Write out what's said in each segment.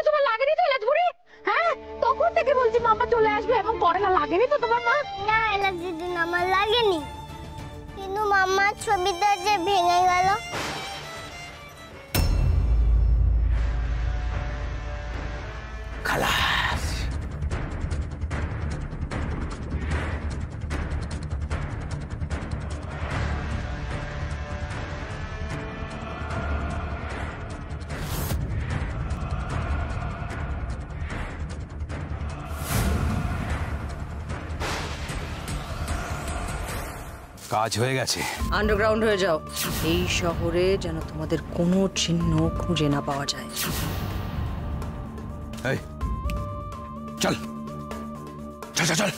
তোমার লাগেনি তো এলাচপুরি? হ্যাঁ, তখন থেকে বলছি মাম্মা চলে আসবে এবং পরে না লাগেনি তো তোমার? মা না এলাচ দিদি আমার লাগেনি, কিন্তু মাম্মার ছবিটা যে ভেঙে গেল। খালাস। কাজ হয়ে গেছে। আন্ডারগ্রাউন্ড হয়ে যাও, এই শহরে যেন তোমাদের কোনো চিহ্ন খুঁজে না পাওয়া যায়। এই চল চল চল চল।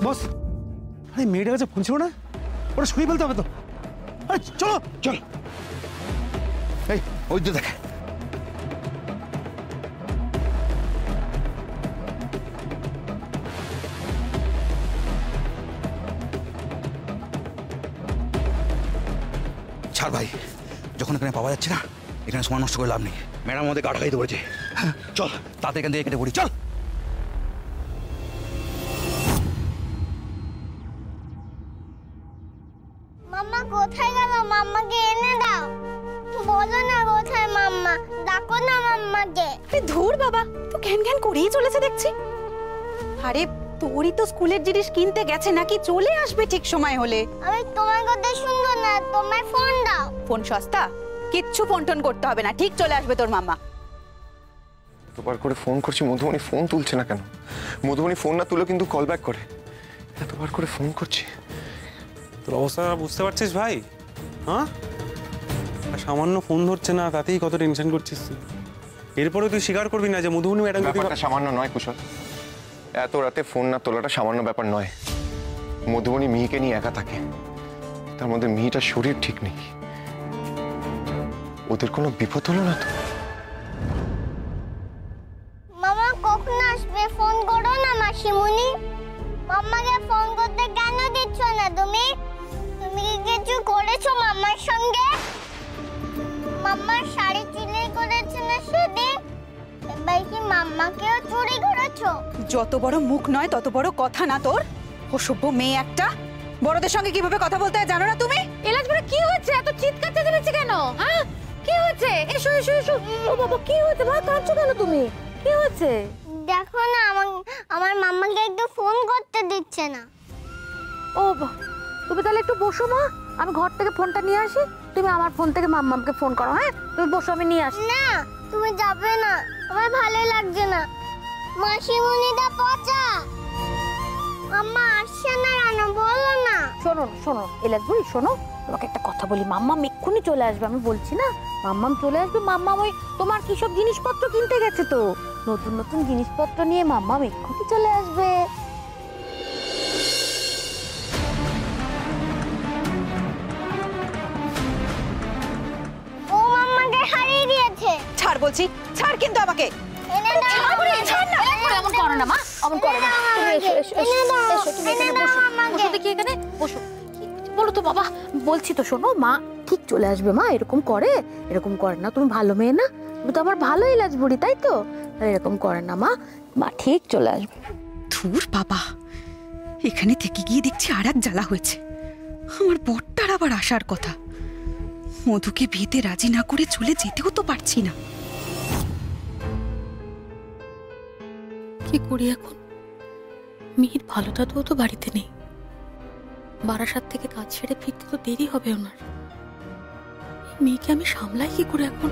বস, আরে মেয়েটার কাছে ফোন ছিল না, ওটা সরিয়ে ফেলতে হবে তো। আরে চলো চল। এই ওই তো দেখ। ছাড় ভাই, যখন এখানে পাওয়া যাচ্ছে না, এখানে সময় নষ্ট করে লাভ নেই। ম্যাডাম আমাদের গাড়া খাইতে বলেছে। চল তাতে এখান থেকে কেটে পড়ি, চল। মাম্মা কোথায় গেল? মাম্মাকে এনে দাও। বলো না কোথায় মাম্মা, ডাকো না মাম্মাকে। ধুর বাবা, তো ঘ্যান ঘ্যান করেই চলেছে দেখছি। আরে তোরই তো স্কুলের জিনিস কিনতে গেছে, নাকি চলে আসবে ঠিক সময় হলে। আমি তোমার কথা শুনবো না, তোমার ফোন দাও। ফোন সস্তা, কিচ্ছু ফোন টোন করতে হবে না, ঠিক চলে আসবে তোর মাম্মা। এতবার করে ফোন করছি, মধুমণি ফোন তুলছে না কেন? মধুমণি ফোন না তুলে কিন্তু কল ব্যাক করে। এতবার করে ফোন করছি। তোর অবস্থা বুঝতে পারছিস ভাই? হ্যাঁ, সামান্য ফোন ধরছে না, তাতেই কত টেনশন করছিস তুই। এরপরে তুই স্বীকার করবি না যে মধুবনী ম্যাডাম ব্যাপারটা সামান্য নয় কুশল। এত রাতে ফোন না তোলাটা সামান্য ব্যাপার নয়। মধুবনী মিহিকে নিয়ে একা থাকে, তার মধ্যে মিহিটার শরীর ঠিক নেই। ওদের কোনো বিপদ হলো না তো? মামা কখন আসবে? ফোন করো না মাসিমণি। মাম্মাকে ফোন করতে কেন দিচ্ছ না তুমি? তুমি কি কিছু করেছো মাম্মার সঙ্গে? মাম্মার শাড়ি চুরি করেছে না সেদিন, এবার কি মাম্মাকেও চুরি করেছো? যত বড় মুখ নয় তত বড় কথা না তোর। অসভ্য মেয়ে একটা। বড়দের সঙ্গে কিভাবে কথা বলতে হয় জানো না তুমি? এলাচপুরে কি হচ্ছে? এত চিৎকার চেঁচামেচি কেন? হ্যাঁ, কি হচ্ছে? এসো এসো এসো। ও বাবা, কি হচ্ছে? মা কাঁদছো কেন তুমি? কি হচ্ছে? দেখো না, আমার মাম্মাকে একটু ফোন করতে দিচ্ছে না। ও তুমি তাহলে একটু বসো মা, আমি ঘর থেকে ফোনটা নিয়ে আসি, তুমি আমার ফোন থেকে মাম্মাকে ফোন করো। হ্যাঁ, তুমি বসো, আমি নিয়ে আসি। না, তুমি যাবে না, আমার ভালো লাগছে না। মাসিমণিটা পচা। মাম্মা আসছে না কেন বলো না? শোনো শোনো এলাচপুরি, শোনো, তোমাকে একটা কথা বলি। মাম্মাম এক্ষুনি চলে আসবে, আমি বলছি না, মাম্মাম চলে আসবে। মাম্মাম ওই তোমার কি সব জিনিসপত্র কিনতে গেছে তো, নতুন নতুন জিনিসপত্র নিয়ে মাম্মাম এক্ষুনি চলে আসবে। ও মাম্মাকে হারিয়ে দিয়েছে। ছাড় বলছি, ছাড় কিন্তু আমাকে। এনে দাও। ছাড় না, এমন করো না মা, এমন করো না। তুমি এসো এসো এসো, তুমি এখানে বসো। বসো দেখি, এখানে বসো। বলো তো বাবা, বলছি তো, শোনো, মা ঠিক চলে আসবে। মা এরকম করে, এরকম করে না। তুমি ভালো মেয়ে না, তুমি তো আমার ভালো এলাচপুরি, তাই তো? এরকম করে না মা, মা ঠিক চলে আসবে। ধুর বাবা, এখানে থেকে গিয়ে দেখছি আর এক জ্বালা হয়েছে। আমার বরটার আবার আসার কথা, মধুকে বিয়েতে রাজি না করে চলে যেতেও তো পারছি না। কি করি এখন? মিহির ভালো দাদুও তো বাড়িতে নেই, বারাসাত থেকে কাজ ছেড়ে ফিরতে তো দেরি হবে ওনার। মেয়েকে আমি সামলাই কি করে এখন?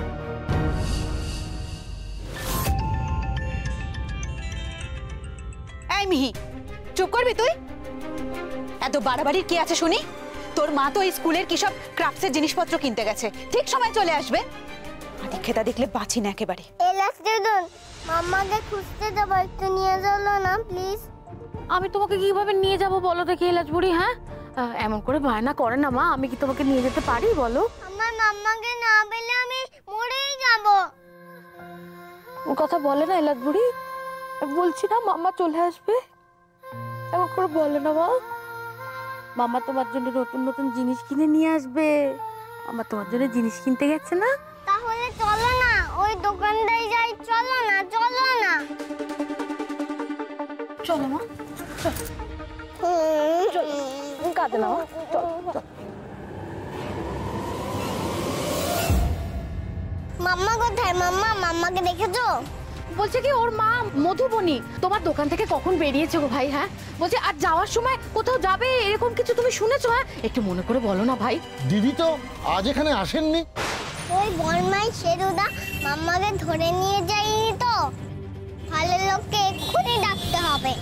এই মিহি, চুপ করবি তুই? এত বাড়াবাড়ির কি আছে শুনি? তোর মা তো এই স্কুলের কি সব ক্রাফটসের জিনিসপত্র কিনতে গেছে, ঠিক সময় চলে আসবে। আদি খেতা দেখলে বাঁচি না একেবারে। এলাস দিদুন, মাম্মাকে খুঁজতে যাবো, একটু নিয়ে চলো না প্লিজ। আমি তোমাকে কিভাবে নিয়ে যাব বলো দেখি এলাচ বুড়ি? হ্যাঁ, এমন করে বায়না করে না মা, আমি কি তোমাকে নিয়ে যেতে পারি বলো? আমার মাম্মাকে না পেলে আমি মরেই যাব। ওর কথা বলে না এলাচ বুড়ি, বলছি না মাম্মা চলে আসবে, এমন করে বলে না মা। মাম্মা তোমার জন্য নতুন নতুন জিনিস কিনে নিয়ে আসবে। মাম্মা তোমার জন্য জিনিস কিনতে গেছে না? তাহলে চলো না, ওই দোকানটাই যাই, চলো না, চলো না। চলো মা, কাঁদে না মা, চলো চলো। মাম্মা কোথায়? মাম্মা, মাম্মাকে দেখেছো? বলছে কি ওর মা মধুবনী তোমার দোকান থেকে কখন বেরিয়েছে গো ভাই? হ্যাঁ, বলছে আর যাওয়ার সময় কোথাও যাবে এরকম কিছু তুমি শুনেছো? হ্যাঁ, একটু মনে করে বলো না ভাই। দিদি তো আজ এখানে আসেননি। ওই বনমাই শেরুদা মাম্মাকে ধরে নিয়ে যায়নি তো। ভালো লোককে এক্ষুনি ডাকতে হবে,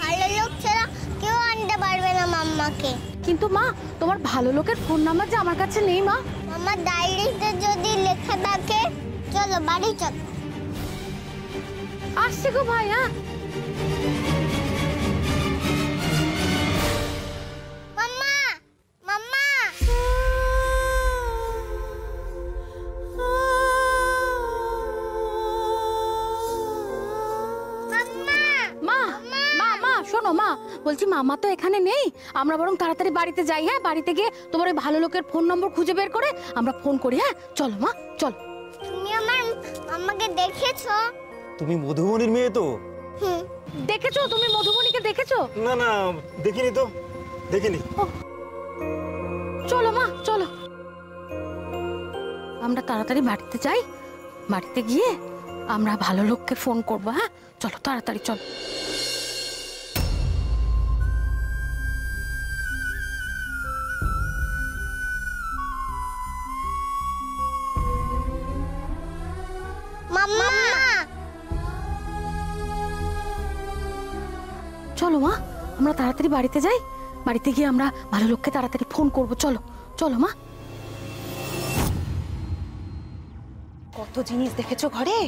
ভালো লোক ছাড়া কেউ আনতে পারবে না মাম্মাকে। কিন্তু মা, তোমার ভালো লোকের ফোন নাম্বার যে আমার কাছে নেই মা। মাম্মার ডায়েরিতে যদি লেখা থাকে। চলো বাড়ি চলো। আসছে গো ভাই। হ্যাঁ, মাম্মা, মাম্মা। মা মা মা শোনো মা, বলছি মামা তো এখানে নেই, আমরা বরং তাড়াতাড়ি বাড়িতে যাই। হ্যাঁ, বাড়িতে গিয়ে তোমার ওই ভালো লোকের ফোন নম্বর খুঁজে বের করে আমরা ফোন করি। হ্যাঁ চলো মা, চলো। তুমি আমার মাম্মাকে দেখেছো? তুমি মধুবনীর মেয়ে তো? হুম। দেখেছো? তুমি মধুবনীকে দেখেছো? না না, দেখিনি তো, দেখিনি। চলো মা, চলো আমরা তাড়াতাড়ি বাড়িতে যাই, বাড়িতে গিয়ে আমরা ভালো লোককে ফোন করবো। হ্যাঁ চলো তাড়াতাড়ি চলো। মাম্মা, চলো মা, আমরা তাড়াতাড়ি বাড়িতে যাই, বাড়িতে গিয়ে আমরা ভালো লোককে তাড়াতাড়ি ফোন করবো। চলো চলো মা। কত জিনিস দেখেছো ঘরে,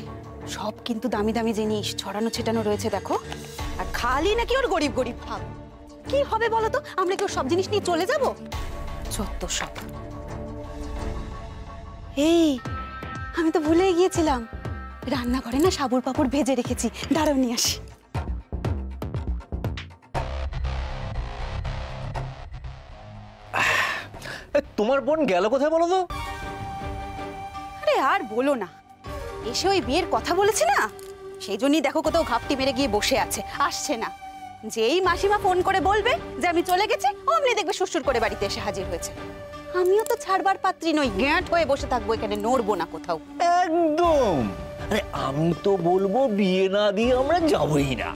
সব কিন্তু দামি দামি জিনিস ছড়ানো ছেটানো রয়েছে দেখো। আর খালি নাকি ওর গরিব গরিব ভাব। কি হবে বলো তো, আমরা কি ওর সব জিনিস নিয়ে চলে যাব? যত সব। এই, আমি তো ভুলেই গিয়েছিলাম, রান্নাঘরে না সাবুর পাপড় ভেজে রেখেছি, দাঁড়াও নিয়ে আসি। তোমার বোন গেল কোথায় বলো তো? আরে আর বলো না, এসে ওই বিয়ের কথা বলেছে না, সেই জন্যই দেখো কোথাও ঘাপটি মেরে গিয়ে বসে আছে, আসছে না। যেই মাসিমা ফোন করে বলবে যে আমি চলে গেছি, অমনি দেখবে সুরসুর করে বাড়িতে এসে হাজির হয়েছে। আমিও তো ছাড়বার পাত্রী নই, গ্যাঁট হয়ে বসে থাকবো এখানে, নড়বো না কোথাও। একদম। আরে আমি তো বলবো বিয়ে না দিয়ে আমরা যাবই না,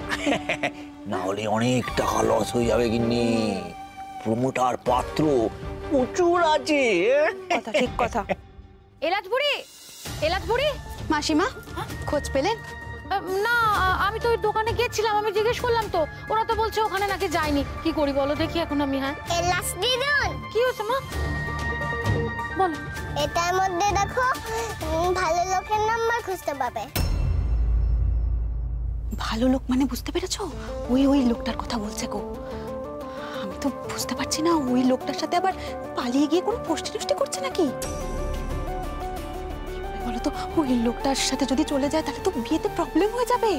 না হলে অনেক টাকা লস হয়ে যাবে। কিন্তু প্রমোটার পাত্র প্রচুর আছে। কথা ঠিক কথা। এলাচ বুড়ি, এলাচ বুড়ি। মাসিমা খোঁজ পেলেন? না, আমি তো ওই দোকানে গেছিলাম, আমি জিজ্ঞেস করলাম তো, ওরা তো বলছে ওখানে নাকি যায়নি। কি করি বলো দেখি এখন আমি? হ্যাঁ, এলাস দিদুন, কি হয়েছে মা বলো। এটার মধ্যে দেখো, ভালো লোকের নাম্বার খুঁজতে পাবে। ভালো লোক মানে বুঝতে পেরেছো? ওই ওই লোকটার কথা বলছে গো। আমি তো বুঝতে পারছি না, ওই লোকটার সাথে আবার পালিয়ে গিয়ে কোনো পোস্টি টোস্টি করছে নাকি? বলো তো, ওই লোকটার সাথে যদি চলে যায় তাহলে তো বিয়েতে প্রবলেম হয়ে যাবে।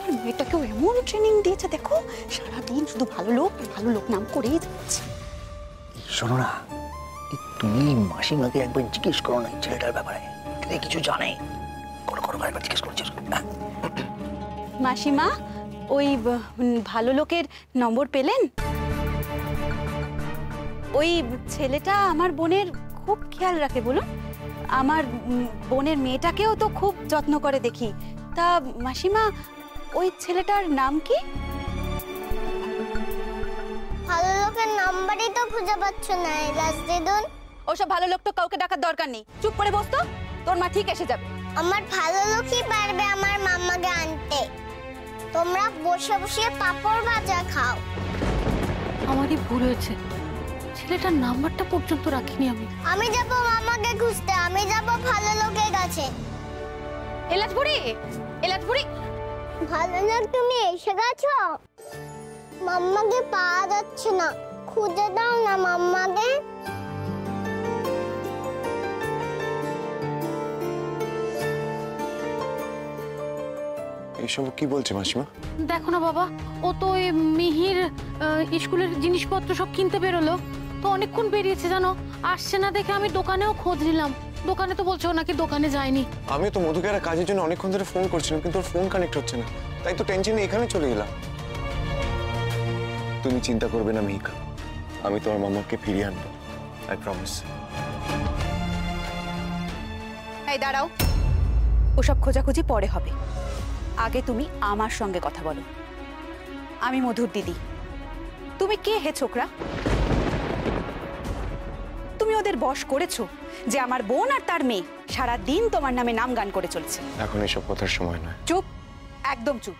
আর মেয়েটাকেও এমন ট্রেনিং দিয়েছে দেখো, সারাদিন শুধু ভালো লোক নাম করেই যাচ্ছে। শোনো না, তুমি মাসিমাকে একবার জিজ্ঞেস করো না ছেলেটার ব্যাপারে, কিছু জানে? করো একবার জিজ্ঞেস করো। মাসিমা, ওই ভালো লোকের নম্বর পেলেন? ওই ছেলেটা আমার বোনের খুব খেয়াল রাখে, বলুন। আমার বোনের মেয়েটাকেও তো খুব যত্ন করে দেখি। তা মাসিমা, ওই ছেলেটার নাম কি? ভালো লোকের নাম্বারই তো খুঁজে পাচ্ছ না এলাস দিদুন। ওসব ভালো লোক তো কাউকে ডাকার দরকার নেই, চুপ করে বস তো, তোর মা ঠিক এসে যাবে। আমার ভালো লোকই পারবে আমার মাম্মাকে আনতে। তোমরা বসে বসে পাপড় ভাজা খাও। আমার আমারই ভুল হয়েছে, ছেলেটার নাম্বারটা পর্যন্ত রাখিনি আমি। আমি যাব মামাকে খুঁজতে, আমি যাব ভালো লোকের কাছে। এলাচ বুড়ি, এলাচ বুড়ি, ভালো লোক তুমি এসে গেছো? মাম্মাকে পাওয়া যাচ্ছে না, খুঁজে দাও না মাম্মাকে। এইসব কি বলছে মাসিমা? দেখো না বাবা, ও তো ওই মিহির স্কুলের জিনিসপত্র সব কিনতে বেরোলো, তো অনেকক্ষণ বেরিয়েছে জানো, আসছে না দেখে আমি দোকানেও খোঁজ নিলাম, দোকানে তো বলছো নাকি দোকানে যায়নি। আমি তো মধুকে একটা কাজের জন্য অনেকক্ষণ ধরে ফোন করছিলাম, কিন্তু ওর ফোন কানেক্ট হচ্ছে না, তাই তো টেনশনে এখানে চলে এলাম। তুমি চিন্তা করবে না মিহিকা, আমি তোমার মামাকে ফিরিয়ে আনবো, আই প্রমিস। এই দাঁড়াও, ওসব খোঁজাখুঁজি পরে হবে, আগে তুমি আমার সঙ্গে কথা বলো। আমি মধুর দিদি। তুমি কে হে ছোকরা? তুমি ওদের বশ করেছো যে আমার বোন আর তার মেয়ে সারা দিন তোমার নামে নাম গান করে চলছে। এখন এসব কথার সময় নয়। চুপ, একদম চুপ।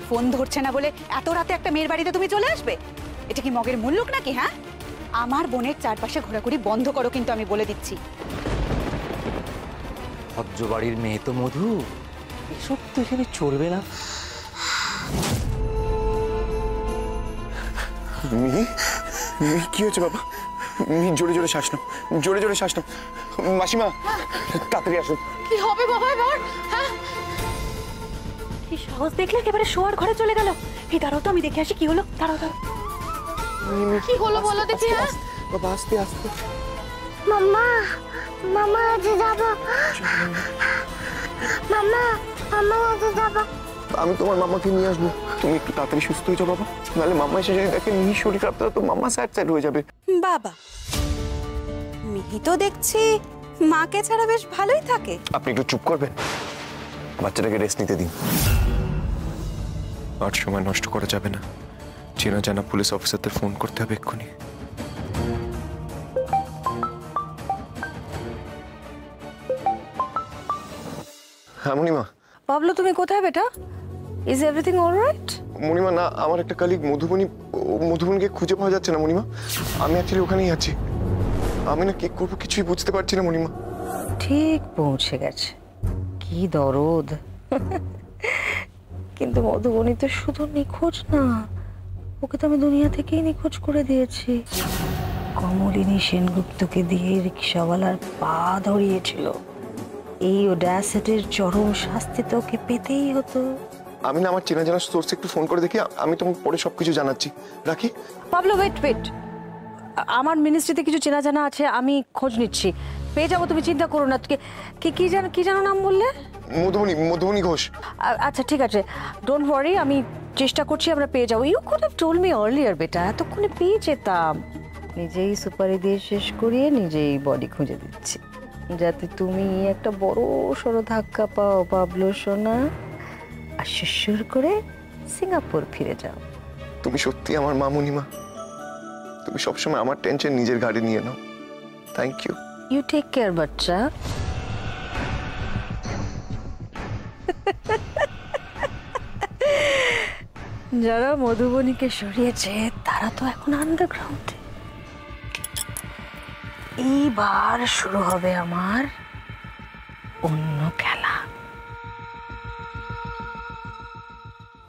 ফোন ধরছে না বলে এত রাতে একটা মেয়ের বাড়িতে তুমি চলে আসবে? এটা কি মগের মুল্লুক নাকি? হ্যাঁ, আমার বোনের চারপাশে ঘোরাঘুরি বন্ধ করো কিন্তু, আমি বলে দিচ্ছি। ভদ্র বাড়ির মেয়ে তো মধু, এসব তো এখানে চলবে না। মিহি, মিহি কি হয়েছে বাবা? মিহি জোরে জোরে শ্বাস নাও, জোরে জোরে শ্বাস নাও। মাসিমা তাড়াতাড়ি আসুন। কি হবে বাবা এবার? হ্যাঁ, কি সাহস দেখলে একেবারে শোয়ার ঘরে চলে গেল। এই দাঁড়াও তো, আমি দেখে আসি কি হলো। দাঁড়াও দাঁড়াও। কি হলো বলো দেখি। হ্যাঁ বাবা আস্তে আস্তে। মাম্মা, মামা কাছে যাব। মাম্মা, মামা কাছে যাব। আমি তোমার মামাকে নিয়ে আসবো, তুমি একটু তাড়াতাড়ি সুস্থ হয়ে যাও বাবা, নাহলে মাম্মা এসে যদি দেখে মিহির শরীর খারাপ, তাহলে তো মাম্মা স্যাড স্যাড হয়ে যাবে। বাবা, মিহি তো দেখছি মাকে ছাড়া বেশ ভালোই থাকে। আপনি একটু চুপ করবেন, বাচ্চাটাকে রেস্ট নিতে দিন। আর সময় নষ্ট করা যাবে না, চেনা জানা পুলিশ অফিসারদের ফোন করতে হবে এক্ষুনি। হ্যাঁ মণিমা। পাবলো, তুমি কোথায় বেটা? Is everything alright? মণিমা না, আমার একটা কালিগ মধুবনীকে খুঁজে পাওয়া যাচ্ছে না মণিমা। আমি অ্যাকচুয়ালি ওখানেই আছি, আমি না কি করবো কিছুই বুঝতে পারছি না মণিমা। ঠিক পৌঁছে গেছে, কি দরদ। কিন্তু মধুবনী তো শুধু নিখোঁজ না, ওকে তো আমি দুনিয়া থেকেই নিখোঁজ করে দিয়েছি। কমলিনী সেনগুপ্তকে দিয়ে রিক্সাওয়ালার পা ধরিয়েছিল। এই ওডাসিটির চরম শাস্তি তো ওকে পেতেই হতো। আমি না আমার চেনা জানা সোর্সে একটু ফোন করে দেখি, আমি তোমাকে পরে সবকিছু জানাচ্ছি। রাখি। পাবলো, ওয়েট ওয়েট, আমার মিনিস্ট্রিতে কিছু চেনা জানা আছে, আমি খোঁজ নিচ্ছি, পেয়ে যাবো, তুমি চিন্তা করো না। কি জানো নাম বললে? মধুবনী ঘোষ। আচ্ছা ঠিক আছে, ডোন্ট ওয়ারি, আমি চেষ্টা করছি, আমরা পেয়ে যাবো। You could have told me earlier বেটা, এতক্ষণে পেয়ে যেতাম। নিজেই সুপারি দিয়ে শেষ করিয়ে নিজেই বডি খুঁজে দিচ্ছি, যাতে তুমি একটা বড় সড়ো ধাক্কা পাও পাবলো সোনা, আর সুর করে সিঙ্গাপুর ফিরে যাও। তুমি সত্যি আমার মা মণিমা, তুমি সবসময় আমার টেনশন নিজের ঘাড়ে নিয়ে নাও। Thank you. You take care বাচ্চা। যারা মধুবনীকে সরিয়েছে তারা তো এখন আন্ডারগ্রাউন্ডে। এইবার শুরু হবে আমার অন্য খেলা।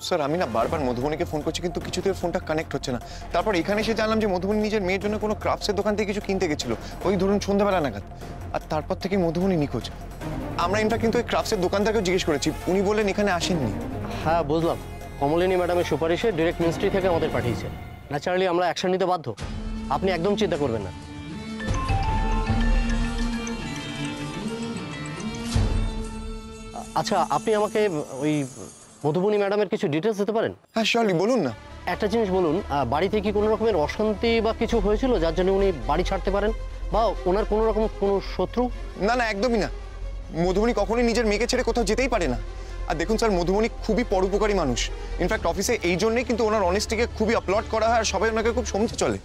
স্যার আমি না বারবার মধুবনীকে ফোন করছি, কিন্তু কিছুতেই ফোনটা কানেক্ট হচ্ছে না। তারপর এখানে এসে জানলাম যে মধুবনী নিজের মেয়ের জন্য কোনো ক্রাফটসের দোকান থেকে কিছু কিনতে গেছিল, ওই ধরুন সন্ধ্যাবেলা নাগাদ। আর তারপর থেকে মধুবনী নিখোঁজ। আমরা ইনফ্যাক্ট কিন্তু ওই ক্রাফটসের দোকানদারকেও জিজ্ঞেস করেছি, উনি বললেন এখানে আসেননি। হ্যাঁ বুঝলাম, কমলিনী ম্যাডামের সুপারিশে ডিরেক্ট মিনিস্ট্রি থেকে আমাদের পাঠিয়েছে। ন্যাচারালি আমরা অ্যাকশন নিতে বাধ্য, আপনি একদম চিন্তা করবেন না। আচ্ছা, আপনি আমাকে ওই মধুবনী ম্যাডামের কিছু ডিটেলস দিতে পারেন? হ্যাঁ শিওরলি, বলুন না। একটা জিনিস বলুন, বাড়িতে কি কোনো রকমের অশান্তি বা কিছু হয়েছিল যার জন্য উনি বাড়ি ছাড়তে পারেন, বা ওনার কোনো রকম কোনো শত্রু? না না, একদমই না। মধুবনী কখনোই নিজের মেয়েকে ছেড়ে কোথাও যেতেই পারে না। আর দেখুন স্যার, মধুবনী খুবই পরোপকারী মানুষ। ইনফ্যাক্ট অফিসে এই জন্যই কিন্তু ওনার অনেস্টিকে খুবই আপলোড করা হয়, আর সবাই ওনাকে খুব সমঝে চলে।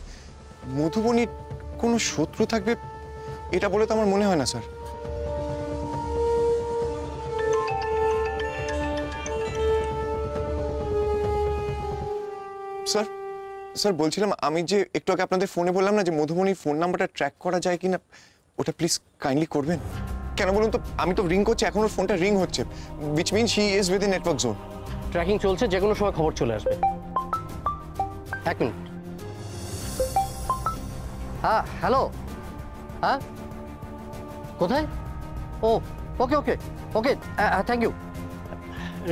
মধুবনীর কোনো শত্রু থাকবে এটা বলে তো আমার মনে হয় না স্যার। স্যার স্যার বলছিলাম আমি যে একটু আগে আপনাদের ফোনে বললাম না যে মধুমণির ফোন নাম্বারটা ট্র্যাক করা যায় কিনা, ওটা প্লিজ কাইন্ডলি করবেন। কেন বলুন তো, আমি তো রিং করছি, এখন ওর ফোনটা রিং হচ্ছে, which mean she is within network zone. Tracking চলছে, যে কোনো সময় খবর চলে আসবে। 1 মিনিট। হ্যাঁ হ্যালো, হ্যাঁ কোথায়? ও ওকে ওকে ওকে, থ্যাংক ইউ।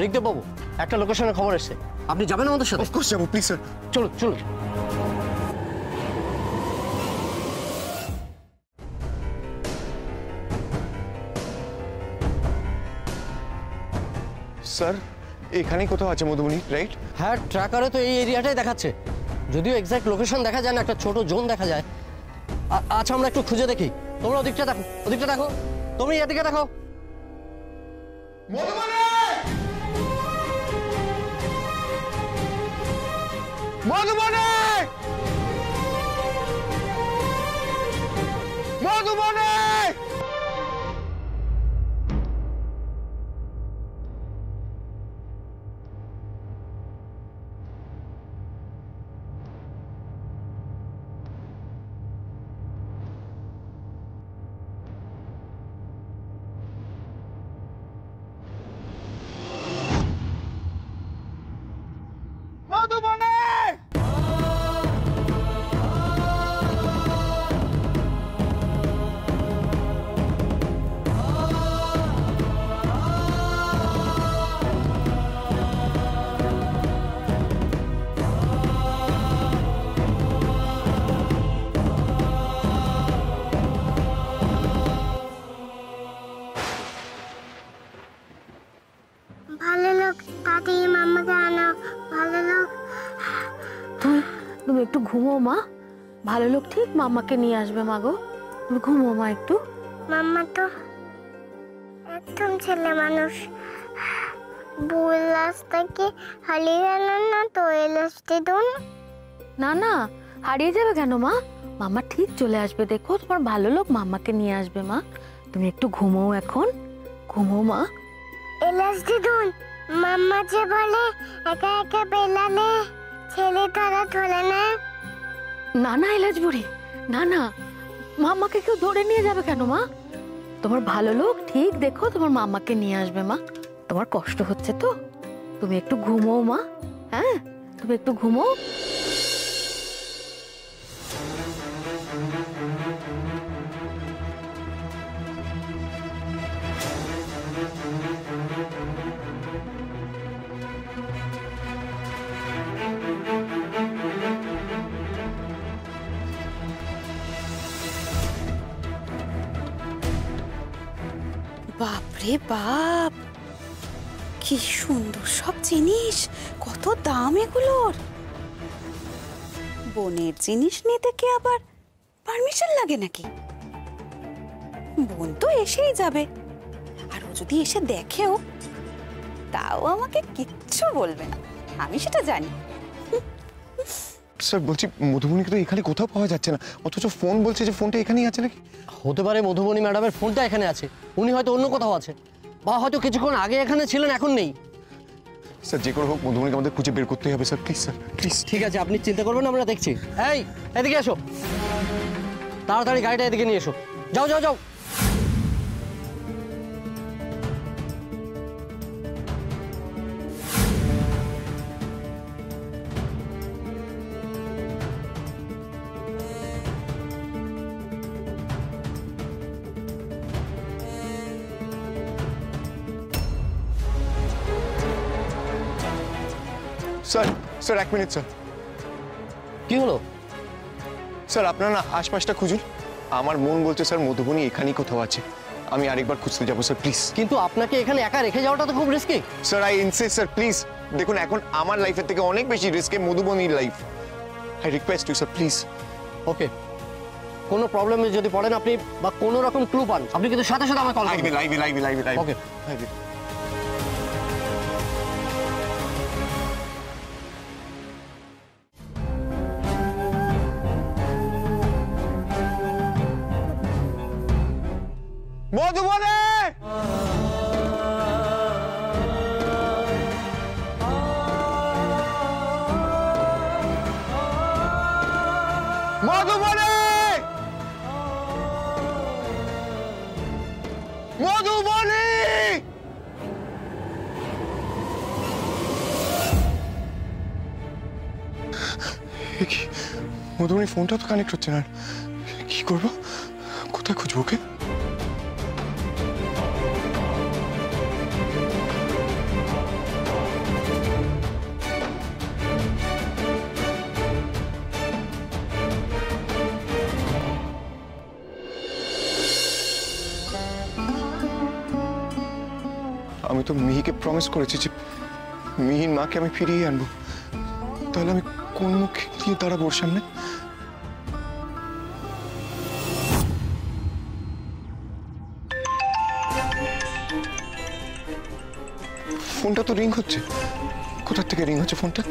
ঋগদেব বাবু, একটা লোকেশনের খবর এসছে, আপনি যাবেন আমাদের সাথে? অফকোর্স যাবো, প্লিজ স্যার। চলুন চলুন। স্যার এখানেই কোথাও আছে মধুমণি, রাইট? হ্যাঁ, ট্র্যাকারে তো এই এরিয়াটাই দেখাচ্ছে, যদিও এক্সাক্ট লোকেশন দেখা যায় না, একটা ছোট জোন দেখা যায়। আচ্ছা আমরা একটু খুঁজে দেখি, তোমরা ওদিকটা দেখো, ওদিকটা দেখো, তুমি এদিকে দেখো। মধুমণি! মধুমণি! মধুমণি! ভালো লোক তাড়াতাড়ি মাম্মাকে আনো, ভালো লোক। তুমি একটু ঘুমো মা, ভালো লোক ঠিক মাম্মাকে নিয়ে আসবে মা গো, তুমি ঘুমো মা একটু। মাম্মা তো একদম ছেলে মানুষ, ভুল রাস্তাকে হারিয়ে গেল না তো, এলাস্টি দুন। না না, হারিয়ে যাবে কেন মা, মাম্মা ঠিক চলে আসবে, দেখো তোমার ভালো লোক মাম্মাকে নিয়ে আসবে মা, তুমি একটু ঘুমো এখন, ঘুমো মা। এলাস্টি দুন, মাম্মা যে বলে একা একা বেলালে ছেলে তারা ধরে না। না না এলাচ বুড়ি, না না, মাম্মাকে কেউ ধরে নিয়ে যাবে কেন মা, তোমার ভালো লোক ঠিক দেখো তোমার মাম্মাকে নিয়ে আসবে মা, তোমার কষ্ট হচ্ছে তো, তুমি একটু ঘুমো মা, হ্যাঁ তুমি একটু ঘুমো। বাপরে বাপ, কি সুন্দর সব জিনিস, কত দাম এগুলোর। বোনের জিনিস নিতে কি আবার পারমিশন লাগে নাকি? বোন তো এসেই যাবে, আর ও যদি এসে দেখেও তাও আমাকে কিচ্ছু বলবে না, আমি সেটা জানি। স্যার বলছি মধুমণিকে তো এখানে কোথাও পাওয়া যাচ্ছে না, অথচ ফোন বলছে যে ফোনটা এখানেই আছে নাকি? হতে পারে মধুমণি ম্যাডামের ফোনটা এখানে আছে, উনি হয়তো অন্য কোথাও আছে, বা হয়তো কিছুক্ষণ আগে এখানে ছিলেন এখন নেই। স্যার যে করে হোক মধুমণিকে আমাদের খুঁজে বের করতে হবে স্যার, প্লিজ স্যার প্লিজ। ঠিক আছে, আপনি চিন্তা করবেন, আমরা দেখছি। এই এদিকে এসো, তাড়াতাড়ি গাড়িটা এদিকে নিয়ে এসো, যাও যাও যাও। Sir sir 1 minute sir. কি হলো? স্যার আপনারা না আশপাশটা খুঁজুন, আমার মন বলছে স্যার মধুবনী এখানেই কোথাও আছে, আমি আরেকবার খুঁজতে যাবো স্যার প্লিজ। কিন্তু আপনাকে এখানে একা রেখে যাওয়াটা তো খুব risky. Sir I insist sir please, দেখুন এখন আমার লাইফের থেকে অনেক বেশি রিস্কে মধুবনীর life, I request you sir please. Okay, কোনো প্রবলেমে যদি পড়েন আপনি বা কোনো রকম ক্লু পান, আপনি কিন্তু সাথে সাথে আমাকে কল করবেন। Live okay. মধুবনী! মধুবনী! মধুবনী! মধুবনী ফোনটা তো কানেক্ট হচ্ছে না, কি করবো? কোথায় খুঁজবো ওকে? আমি তো মিহিকে প্রমিস করেছি যে মিহির মাকে আমি ফিরিয়ে আনবো, তাহলে আমি কোন মুখে দিয়ে দাঁড়াবো ওর সামনে? ফোনটা তো রিং হচ্ছে, কোথা থেকে রিং হচ্ছে ফোনটা?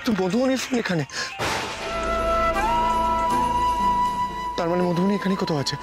তো মধুবনীর ফোন এখানে, তার মানে মধুবনী এখানে কোথাও আছে।